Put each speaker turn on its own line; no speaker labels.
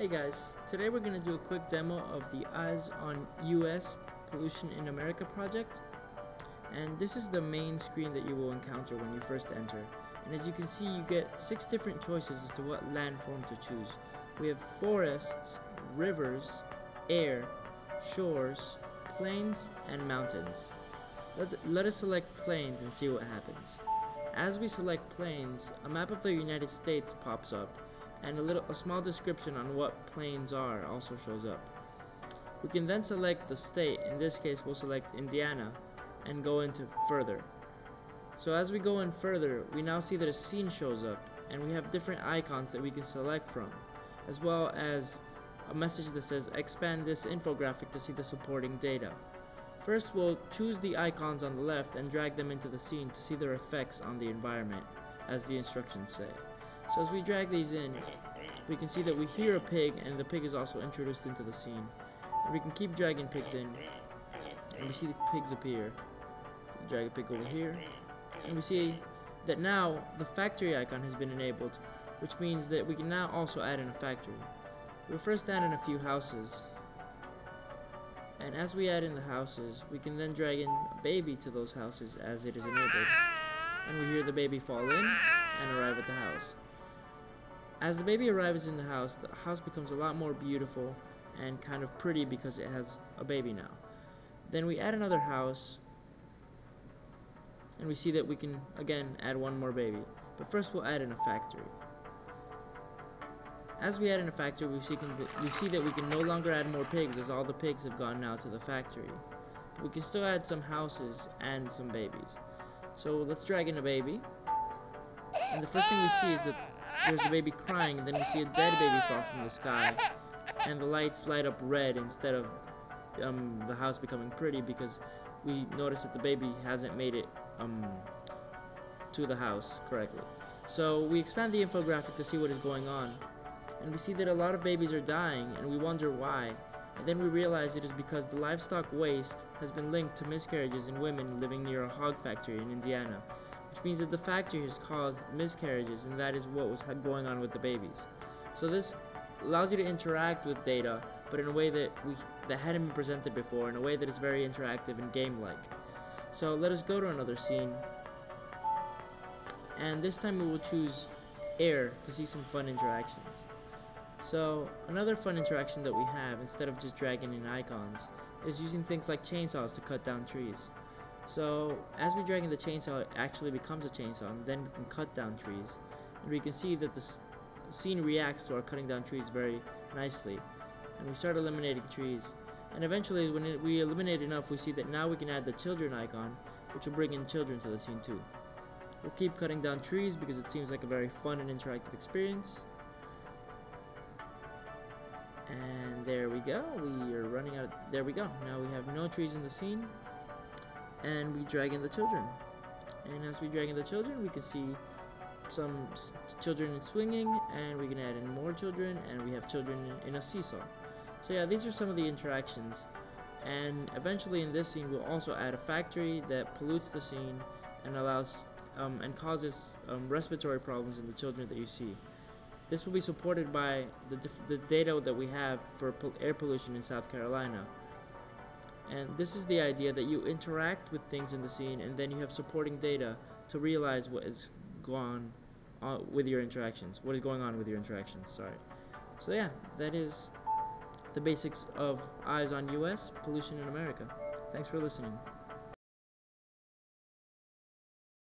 Hey guys, today we're going to do a quick demo of the Eyes on US Pollution in America project. And this is the main screen that you will encounter when you first enter. And as you can see, you get 6 different choices as to what landform to choose. We have forests, rivers, air, shores, plains, and mountains. Let us select plains and see what happens. As we select plains, a map of the United States pops up, and a small description on what plains are also shows up. We can then select the state. In this case, we'll select Indiana and go into further. So as we go in further, we now see that a scene shows up, and we have different icons that we can select from, as well as a message that says expand this infographic to see the supporting data. First, we'll choose the icons on the left and drag them into the scene to see their effects on the environment, as the instructions say. So as we drag these in, we can see that we hear a pig, and the pig is also introduced into the scene. And we can keep dragging pigs in, and we see the pigs appear. We drag a pig over here, and we see that now the factory icon has been enabled, which means that we can now also add in a factory. We'll first add in a few houses, and as we add in the houses, we can then drag in a baby to those houses as it is enabled, and we hear the baby fall in and arrive at the house. As the baby arrives in the house becomes a lot more beautiful and kind of pretty because it has a baby now. Then we add another house, and we see that we can again add one more baby. But first we'll add in a factory. As we add in a factory, we see that we can no longer add more pigs, as all the pigs have gone now to the factory. But we can still add some houses and some babies. So let's drag in a baby, and the first thing we see is that there's a baby crying, and then we see a dead baby fall from the sky, and the lights light up red instead of the house becoming pretty, because we notice that the baby hasn't made it to the house correctly. So we expand the infographic to see what is going on, and we see that a lot of babies are dying, and we wonder why. And then we realize it is because the livestock waste has been linked to miscarriages in women living near a hog factory in Indiana, which means that the factory has caused miscarriages, and that is what was going on with the babies. So this allows you to interact with data, but in a way that hadn't been presented before, in a way that is very interactive and game-like. So let us go to another scene, and this time we will choose air to see some fun interactions. So another fun interaction that we have, instead of just dragging in icons, is using things like chainsaws to cut down trees. So as we drag in the chainsaw, it actually becomes a chainsaw, and then we can cut down trees. And we can see that the scene reacts to our cutting down trees very nicely. And we start eliminating trees. And eventually, when we eliminate enough, we see that now we can add the children icon, which will bring in children to the scene too. We'll keep cutting down trees because it seems like a very fun and interactive experience. And there we go, we are running out. There we go, now we have no trees in the scene, and we drag in the children. And as we drag in the children, we can see some children swinging, and we can add in more children, and we have children in a seesaw. So yeah, these are some of the interactions. And eventually in this scene, we'll also add a factory that pollutes the scene and allows and causes respiratory problems in the children that you see. This will be supported by the data that we have for air pollution in South Carolina. And this is the idea that you interact with things in the scene, and then you have supporting data to realize what is going on with your interactions. What is going on with your interactions, sorry. So yeah, that is the basics of Eyes on US, Pollution in America. Thanks for listening.